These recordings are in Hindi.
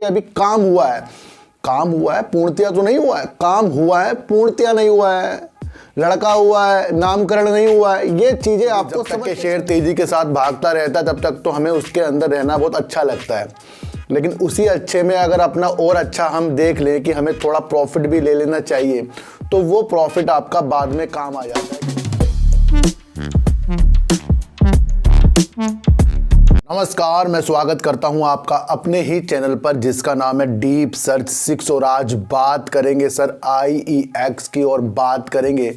अभी काम हुआ है, काम हुआ है, पूर्णतया तो नहीं हुआ है, काम हुआ है, पूर्णतया नहीं हुआ है, लड़का हुआ है, नामकरण नहीं हुआ है। ये चीजें आपको समझ के शेयर तेजी के साथ भागता रहता है तब तक तो हमें उसके अंदर रहना बहुत अच्छा लगता है, लेकिन उसी अच्छे में अगर अपना और अच्छा हम देख लें कि हमें थोड़ा प्रॉफिट भी ले लेना चाहिए तो वो प्रॉफिट आपका बाद में काम आ जाता है। नमस्कार, मैं स्वागत करता हूं आपका अपने ही चैनल पर जिसका नाम है डीप सर्च 6 और आज बात करेंगे सर IEX की और बात करेंगे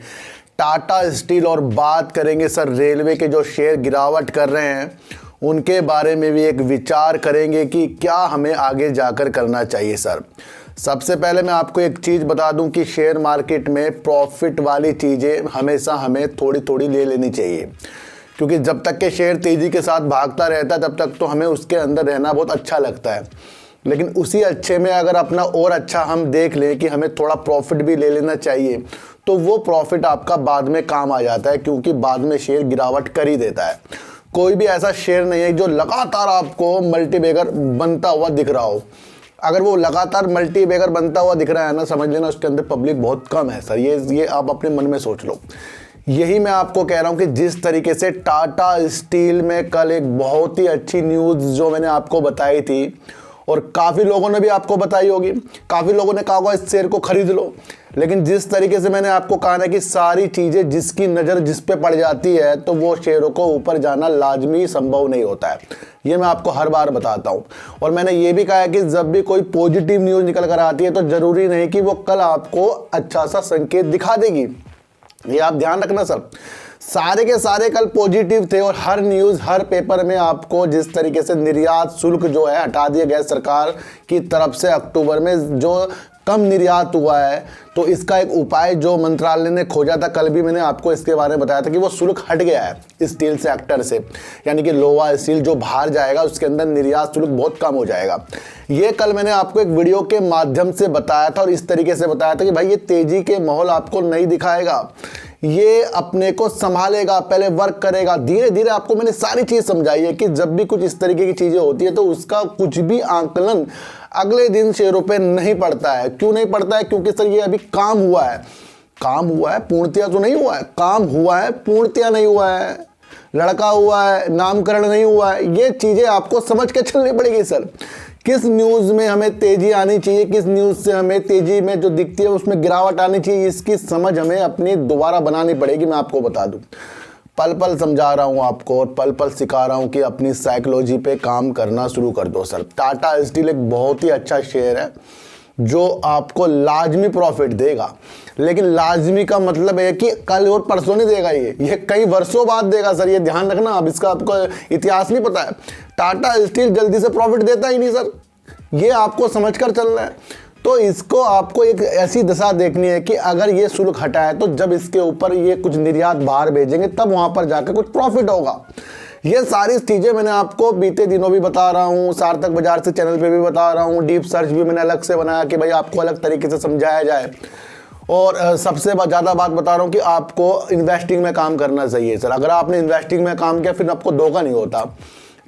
टाटा स्टील और बात करेंगे सर रेलवे के जो शेयर गिरावट कर रहे हैं उनके बारे में भी एक विचार करेंगे कि क्या हमें आगे जाकर करना चाहिए। सर सबसे पहले मैं आपको एक चीज़ बता दूं कि शेयर मार्केट में प्रॉफिट वाली चीज़ें हमेशा हमें थोड़ी थोड़ी ले लेनी चाहिए, क्योंकि जब तक के शेयर तेज़ी के साथ भागता रहता है तब तक तो हमें उसके अंदर रहना बहुत अच्छा लगता है, लेकिन उसी अच्छे में अगर अपना और अच्छा हम देख लें कि हमें थोड़ा प्रॉफिट भी ले लेना चाहिए तो वो प्रॉफिट आपका बाद में काम आ जाता है, क्योंकि बाद में शेयर गिरावट कर ही देता है। कोई भी ऐसा शेयर नहीं है जो लगातार आपको मल्टीबैगर बनता हुआ दिख रहा हो। अगर वो लगातार मल्टीबैगर बनता हुआ दिख रहा है ना, समझ लेना उसके अंदर पब्लिक बहुत कम है सर। ये आप अपने मन में सोच लो। यही मैं आपको कह रहा हूं कि जिस तरीके से टाटा स्टील में कल एक बहुत ही अच्छी न्यूज़ जो मैंने आपको बताई थी और काफ़ी लोगों ने भी आपको बताई होगी, काफ़ी लोगों ने कहा होगा इस शेयर को खरीद लो, लेकिन जिस तरीके से मैंने आपको कहा ना कि सारी चीज़ें जिसकी नज़र जिस पे पड़ जाती है तो वो शेयरों को ऊपर जाना लाजमी संभव नहीं होता है। ये मैं आपको हर बार बताता हूँ। और मैंने ये भी कहा है कि जब भी कोई पॉजिटिव न्यूज़ निकल कर आती है तो ज़रूरी नहीं कि वो कल आपको अच्छा सा संकेत दिखा देगी। ये आप ध्यान रखना सर। सारे के सारे कल पॉजिटिव थे और हर न्यूज़ हर पेपर में आपको जिस तरीके से निर्यात शुल्क जो है हटा दिया गया सरकार की तरफ से अक्टूबर में जो कम निर्यात हुआ है, तो इसका एक उपाय जो मंत्रालय ने खोजा था, कल भी मैंने आपको इसके बारे में बताया था कि वो शुल्क हट गया है स्टील सेक्टर से, यानी कि लोहा स्टील जो बाहर जाएगा उसके अंदर निर्यात शुल्क बहुत कम हो जाएगा। ये कल मैंने आपको एक वीडियो के माध्यम से बताया था और इस तरीके से बताया था कि भाई ये तेजी के माहौल आपको नहीं दिखाएगा, ये अपने को संभालेगा, पहले वर्क करेगा, धीरे धीरे आपको मैंने सारी चीज़ समझाई है कि जब भी कुछ इस तरीके की चीज़ें होती है तो उसका कुछ भी आंकलन अगले दिन शेयरों पे नहीं पड़ता है। क्यों नहीं पड़ता है? क्योंकि सर ये अभी काम हुआ है, काम हुआ है, पूर्णतया तो नहीं हुआ है, काम हुआ है, पूर्णतया नहीं हुआ है, लड़का हुआ है, नामकरण नहीं हुआ है। ये चीज़ें आपको समझ के चलनी पड़ेगी सर। किस न्यूज़ में हमें तेज़ी आनी चाहिए, किस न्यूज़ से हमें तेज़ी में जो दिखती है उसमें गिरावट आनी चाहिए, इसकी समझ हमें अपनी दोबारा बनानी पड़ेगी। मैं आपको बता दूं, पल पल समझा रहा हूं आपको और पल पल सिखा रहा हूं कि अपनी साइकोलॉजी पे काम करना शुरू कर दो सर। टाटा स्टील एक बहुत ही अच्छा शेयर है जो आपको लाजमी प्रॉफिट देगा, लेकिन लाजमी का मतलब है कि कल और परसों नहीं देगा, ये कई वर्षों बाद देगा सर। ये ध्यान रखना। अब इसका आपको इतिहास नहीं पता है। टाटा स्टील जल्दी से प्रॉफिट देता ही नहीं सर, ये आपको समझकर चलना है। तो इसको आपको एक ऐसी दशा देखनी है कि अगर ये शुल्क हटाए तो जब इसके ऊपर ये कुछ निर्यात बाहर भेजेंगे तब वहां पर जाकर कुछ प्रॉफिट होगा। ये सारी चीज़ें मैंने आपको बीते दिनों भी बता रहा हूँ, सार्थक बाजार से चैनल पे भी बता रहा हूँ, डीप सर्च भी मैंने अलग से बनाया कि भाई आपको अलग तरीके से समझाया जाए। और सबसे ज़्यादा बात बता रहा हूँ कि आपको इन्वेस्टिंग में काम करना चाहिए सर। अगर आपने इन्वेस्टिंग में काम किया फिर आपको धोखा नहीं होता।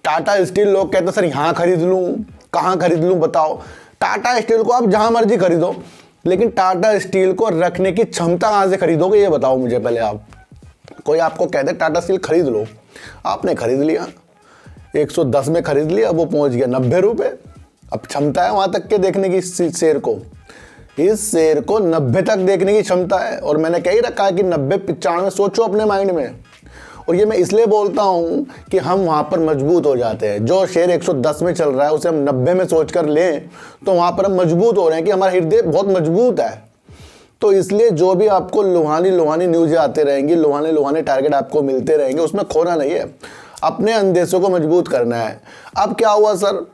टाटा स्टील लोग कहते सर यहाँ खरीद लूँ, कहाँ खरीद लूँ बताओ। टाटा स्टील को आप जहाँ मर्जी खरीदो, लेकिन टाटा स्टील को रखने की क्षमता कहाँ से खरीदोगे ये बताओ मुझे पहले आप। कोई आपको कह दे टाटा स्टील खरीद लो, आपने खरीद लिया, 110 में खरीद लिया, वो पहुंच गया 90 रुपये। अब क्षमता है वहां तक के देखने की शेयर को, इस शेयर को 90 तक देखने की क्षमता है। और मैंने कह ही रखा है कि 90-95 सोचो अपने माइंड में। और ये मैं इसलिए बोलता हूं कि हम वहां पर मजबूत हो जाते हैं। जो शेयर 110 में चल रहा है उसे हम 90 में सोचकर लें तो वहां पर हम मजबूत हो रहे हैं कि हमारा हृदय बहुत मजबूत है। तो इसलिए जो भी आपको लुहानी न्यूज़ आते रहेंगी, लुहाने टारगेट आपको मिलते रहेंगे, उसमें खोना नहीं है, अपने अंदेशों को मजबूत करना है। अब क्या हुआ सर,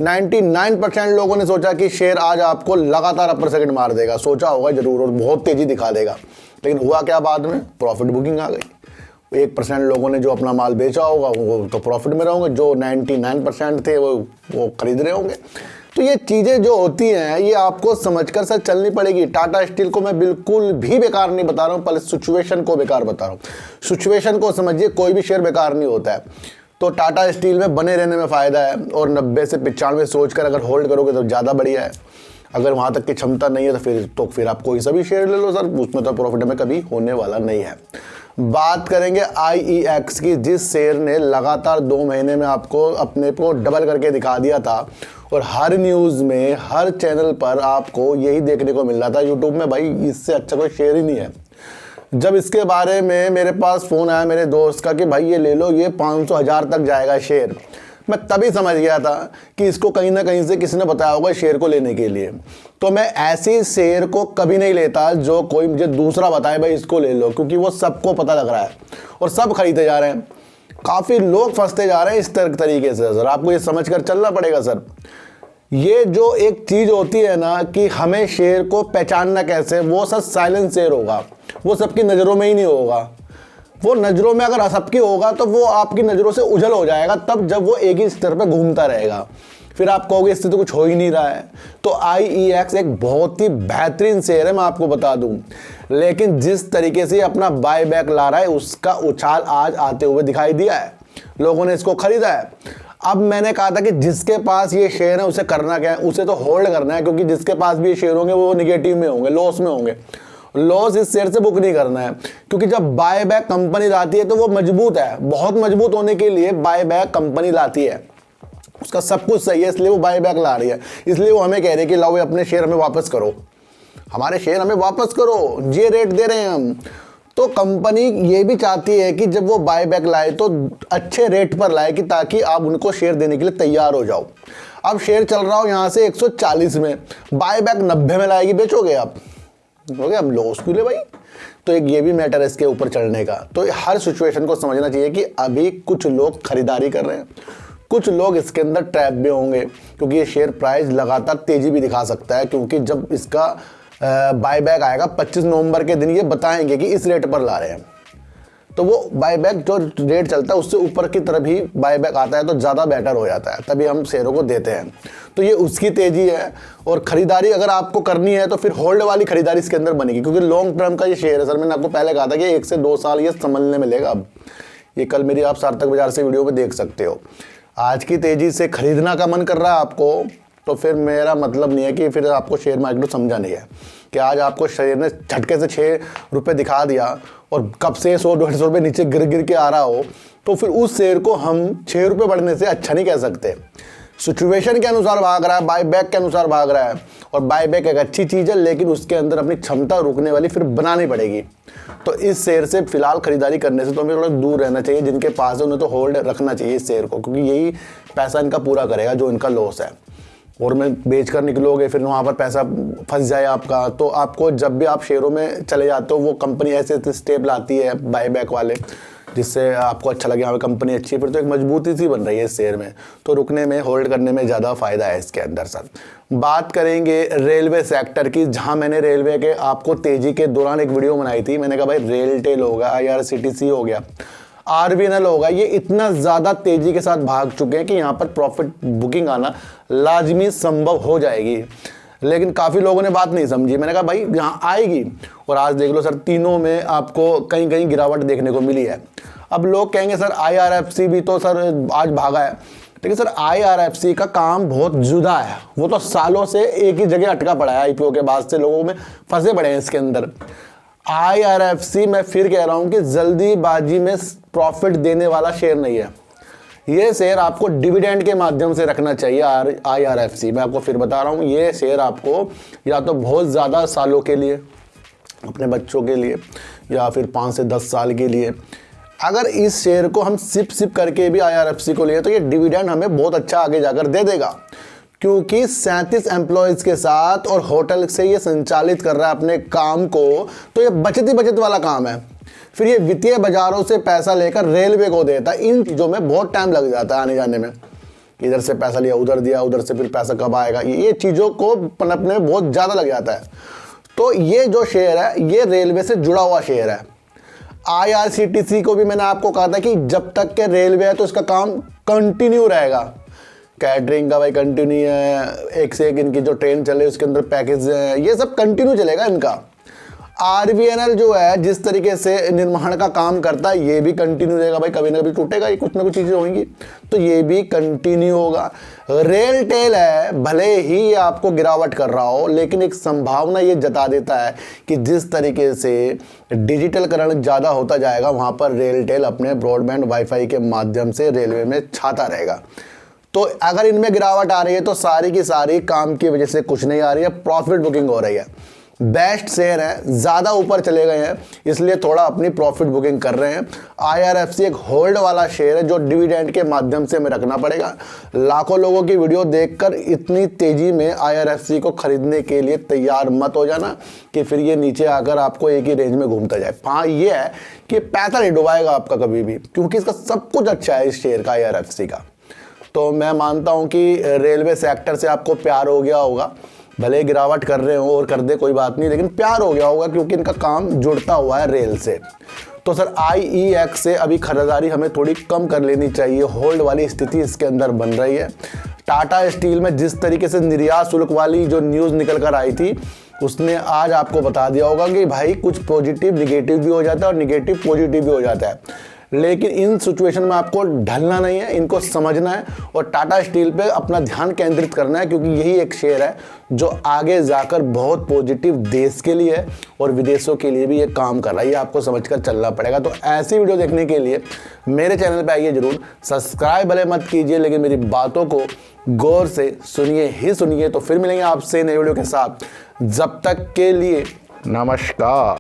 99% लोगों ने सोचा कि शेयर आज आपको लगातार अपर सेकंड मार देगा, सोचा होगा जरूर और बहुत तेजी दिखा देगा, लेकिन हुआ क्या बाद में? प्रॉफिट बुकिंग आ गई। 1% लोगों ने जो अपना माल बेचा होगा वो तो प्रॉफिट में रहेंगे, जो 99% थे वो खरीद रहे होंगे। तो ये चीज़ें जो होती हैं ये आपको समझकर सर चलनी पड़ेगी। टाटा स्टील को मैं बिल्कुल भी बेकार नहीं बता रहा हूँ, पहले सिचुएशन को बेकार बता रहा हूँ। सिचुएशन को समझिए, कोई भी शेयर बेकार नहीं होता है। तो टाटा स्टील में बने रहने में फ़ायदा है, और 90 से 95 सोचकर अगर होल्ड करोगे तो ज़्यादा बढ़िया है। अगर वहाँ तक की क्षमता नहीं है तो फिर आप कोई सा भी शेयर ले लो सर, उसमें तो प्रॉफिट में कभी होने वाला नहीं है। बात करेंगे IEX की, जिस शेयर ने लगातार 2 महीने में आपको अपने को डबल करके दिखा दिया था, और हर न्यूज़ में हर चैनल पर आपको यही देखने को मिल रहा था यूट्यूब में, भाई इससे अच्छा कोई शेयर ही नहीं है। जब इसके बारे में मेरे पास फ़ोन आया मेरे दोस्त का कि भाई ये ले लो, ये 500,000 तक जाएगा शेयर, मैं तभी समझ गया था कि इसको कहीं ना कहीं से किसी ने बताया होगा शेयर को लेने के लिए। तो मैं ऐसे शेयर को कभी नहीं लेता जो कोई मुझे दूसरा बताए भाई इसको ले लो, क्योंकि वो सबको पता लग रहा है और सब खरीदते जा रहे हैं। काफ़ी लोग फंसते जा रहे हैं इस तरीके से। सर आपको ये समझ कर चलना पड़ेगा सर, ये जो एक चीज़ होती है ना कि हमें शेयर को पहचानना कैसे, वो सर साइलेंट शेयर होगा, वो सबकी नज़रों में ही नहीं होगा। वो नज़रों में अगर सबकी होगा तो वो आपकी नज़रों से उजल हो जाएगा, तब जब वो एक ही स्तर पर घूमता रहेगा, फिर आप कहोगे इससे तो कुछ हो ही नहीं रहा है। तो IEX एक बहुत ही बेहतरीन शेयर है, मैं आपको बता दूं, लेकिन जिस तरीके से अपना बाय बैक ला रहा है उसका उछाल आज आते हुए दिखाई दिया है, लोगों ने इसको खरीदा है। अब मैंने कहा था कि जिसके पास ये शेयर है उसे करना क्या है, उसे तो होल्ड करना है, क्योंकि जिसके पास भी ये शेयर होंगे वो निगेटिव में होंगे, लॉस में होंगे। लॉस इस शेयर से बुक नहीं करना है, क्योंकि जब बाय बैक कंपनी लाती है तो वो मजबूत है, बहुत मजबूत होने के लिए बाय बैक कंपनी लाती है, उसका सब कुछ सही है, इसलिए वो बाय बैक ला रही है। इसलिए वो हमें कह रही है कि लाओ अपने शेयर हमें वापस करो, हमारे शेयर हमें वापस करो, ये रेट दे रहे हैं हम। तो कंपनी ये भी चाहती है कि जब वो बाय बैक लाए तो अच्छे रेट पर लाए, कि ताकि आप उनको शेयर देने के लिए तैयार हो जाओ। अब शेयर चल रहा हो यहाँ से 140 में, बाय बैक 90 में लाएगी, बेचोगे आप, हो गया, हम लॉस क्यों ले भाई। तो एक ये भी मैटर है इसके ऊपर चढ़ने का। तो हर सिचुएशन को समझना चाहिए कि अभी कुछ लोग खरीदारी कर रहे हैं, कुछ लोग इसके अंदर ट्रैप भी होंगे, क्योंकि ये शेयर प्राइस लगातार तेजी भी दिखा सकता है, क्योंकि जब इसका बाय बैक आएगा 25 नवंबर के दिन ये बताएंगे कि इस रेट पर ला रहे हैं, तो वो बाय बैक जो रेट चलता है उससे ऊपर की तरफ ही बाय बैक आता है तो ज़्यादा बेटर हो जाता है, तभी हम शेयरों को देते हैं। तो ये उसकी तेज़ी है। और ख़रीदारी अगर आपको करनी है तो फिर होल्ड वाली खरीदारी इसके अंदर बनेगी, क्योंकि लॉन्ग टर्म का ये शेयर है। सर मैंने आपको पहले कहा था कि 1 से 2 साल ये संभलने में लेगा। अब ये कल मेरी आप सार्थक बाजार से वीडियो में देख सकते हो। आज की तेज़ी से खरीदना का मन कर रहा है आपको, तो फिर मेरा मतलब नहीं है कि फिर आपको शेयर मार्केट को समझा नहीं है कि आज आपको शेयर ने झटके से 6 रुपये दिखा दिया और कब से 100-150 रुपये नीचे गिर गिर के आ रहा हो, तो फिर उस शेयर को हम 6 रुपये बढ़ने से अच्छा नहीं कह सकते। सिचुएशन के अनुसार भाग रहा है, बाय बैक के अनुसार भाग रहा है, और बाय बैक एक अच्छी चीज़ है, लेकिन उसके अंदर अपनी क्षमता रुकने वाली फिर बनानी पड़ेगी। तो इस शेयर से फिलहाल खरीदारी करने से तो हमें थोड़ा दूर रहना चाहिए। जिनके पास है उन्हें तो होल्ड रखना चाहिए इस शेयर को, क्योंकि यही पैसा इनका पूरा करेगा जो इनका लॉस है। और में बेच कर निकलोगे फिर वहाँ पर पैसा फंस जाए आपका, तो आपको जब भी आप शेयरों में चले जाते हो वो कंपनी ऐसे ऐसे स्टेप लाती है बाय बैक वाले, जिससे आपको अच्छा लगे हाँ कंपनी अच्छी है, फिर तो एक मजबूती सी बन रही है इस शेयर में। तो रुकने में, होल्ड करने में ज़्यादा फ़ायदा है इसके अंदर। सर बात करेंगे रेलवे सेक्टर की, जहाँ मैंने रेलवे के आपको तेज़ी के दौरान एक वीडियो बनाई थी। मैंने कहा भाई रेलटेल हो गया, IRCTC हो गया, RVNL होगा, ये इतना ज़्यादा तेज़ी के साथ भाग चुके हैं कि यहाँ पर प्रॉफिट बुकिंग आना लाजमी संभव हो जाएगी। लेकिन काफ़ी लोगों ने बात नहीं समझी। मैंने कहा भाई यहाँ आएगी, और आज देख लो सर तीनों में आपको कहीं कहीं गिरावट देखने को मिली है। अब लोग कहेंगे सर IRFC भी तो सर आज भागा है, लेकिन सर IRFC का काम बहुत जुदा है, वो तो सालों से एक ही जगह अटका पड़ा है। IPO के बाद से लोगों में फंसे पड़े हैं इसके अंदर। IRFC मैं फिर कह रहा हूँ कि जल्दीबाजी में प्रॉफिट देने वाला शेयर नहीं है। ये शेयर आपको डिविडेंड के माध्यम से रखना चाहिए। IRFC मैं आपको फिर बता रहा हूँ, ये शेयर आपको या तो बहुत ज़्यादा सालों के लिए, अपने बच्चों के लिए, या फिर 5 से 10 साल के लिए, अगर इस शेयर को हम सिप करके भी IRFC को लिए तो ये डिविडेंड हमें बहुत अच्छा आगे जाकर दे देगा, क्योंकि 37 एम्प्लॉयज़ के साथ और होटल से ये संचालित कर रहा है अपने काम को, तो ये बचत वाला काम है। फिर ये वित्तीय बाजारों से पैसा लेकर रेलवे को देता है। इन चीज़ों में बहुत टाइम लग जाता है आने जाने में, इधर से पैसा लिया उधर दिया, उधर से फिर पैसा कब आएगा, ये चीज़ों को पनपने में बहुत ज़्यादा लग जाता है। तो ये जो शेयर है ये रेलवे से जुड़ा हुआ शेयर है। IRCTC को भी मैंने आपको कहा था कि जब तक के रेलवे है तो इसका काम कंटिन्यू रहेगा। कैटरिंग का भाई कंटिन्यू है, एक से एक इनकी जो ट्रेन चले उसके अंदर पैकेज है, ये सब कंटिन्यू चलेगा इनका। RVNL जो है जिस तरीके से निर्माण का काम करता है ये भी कंटिन्यू रहेगा भाई, कभी ना कभी टूटेगा, ये कुछ ना कुछ चीज़ें होंगी तो ये भी कंटिन्यू होगा। रेलटेल है भले ही ये आपको गिरावट कर रहा हो, लेकिन एक संभावना ये जता देता है कि जिस तरीके से डिजिटलकरण ज़्यादा होता जाएगा वहाँ पर रेलटेल अपने ब्रॉडबैंड वाईफाई के माध्यम से रेलवे में छाता रहेगा। तो अगर इनमें गिरावट आ रही है तो सारी की सारी काम की वजह से कुछ नहीं आ रही है, प्रॉफिट बुकिंग हो रही है। बेस्ट शेयर है, ज़्यादा ऊपर चले गए हैं इसलिए थोड़ा अपनी प्रॉफिट बुकिंग कर रहे हैं। IRFC एक होल्ड वाला शेयर है जो डिविडेंड के माध्यम से हमें रखना पड़ेगा। लाखों लोगों की वीडियो देखकर इतनी तेज़ी में IRFC को खरीदने के लिए तैयार मत हो जाना कि फिर ये नीचे आकर आपको एक ही रेंज में घूमता जाए। हाँ ये है कि पैसा नहीं डुबाएगा आपका कभी भी, क्योंकि इसका सब कुछ अच्छा है इस शेयर का, IRFC का। तो मैं मानता हूं कि रेलवे सेक्टर से आपको प्यार हो गया होगा, भले गिरावट कर रहे हो और कर दे कोई बात नहीं, लेकिन प्यार हो गया होगा क्योंकि इनका काम जुड़ता हुआ है रेल से। तो सर IEX से अभी खरीदारी हमें थोड़ी कम कर लेनी चाहिए, होल्ड वाली स्थिति इसके अंदर बन रही है। टाटा स्टील में जिस तरीके से निर्यात शुल्क वाली जो न्यूज़ निकल कर आई थी उसने आज आपको बता दिया होगा कि भाई कुछ पॉजिटिव निगेटिव भी हो जाता है और निगेटिव पॉजिटिव भी हो जाता है, लेकिन इन सिचुएशन में आपको ढलना नहीं है, इनको समझना है और टाटा स्टील पे अपना ध्यान केंद्रित करना है, क्योंकि यही एक शेयर है जो आगे जाकर बहुत पॉजिटिव देश के लिए है और विदेशों के लिए भी ये काम कर रहा है। ये आपको समझकर चलना पड़ेगा। तो ऐसी वीडियो देखने के लिए मेरे चैनल पे आइए जरूर, सब्सक्राइब भले मत कीजिए लेकिन मेरी बातों को गौर से सुनिए ही सुनिए। तो फिर मिलेंगे आपसे नई वीडियो के साथ, जब तक के लिए नमस्कार।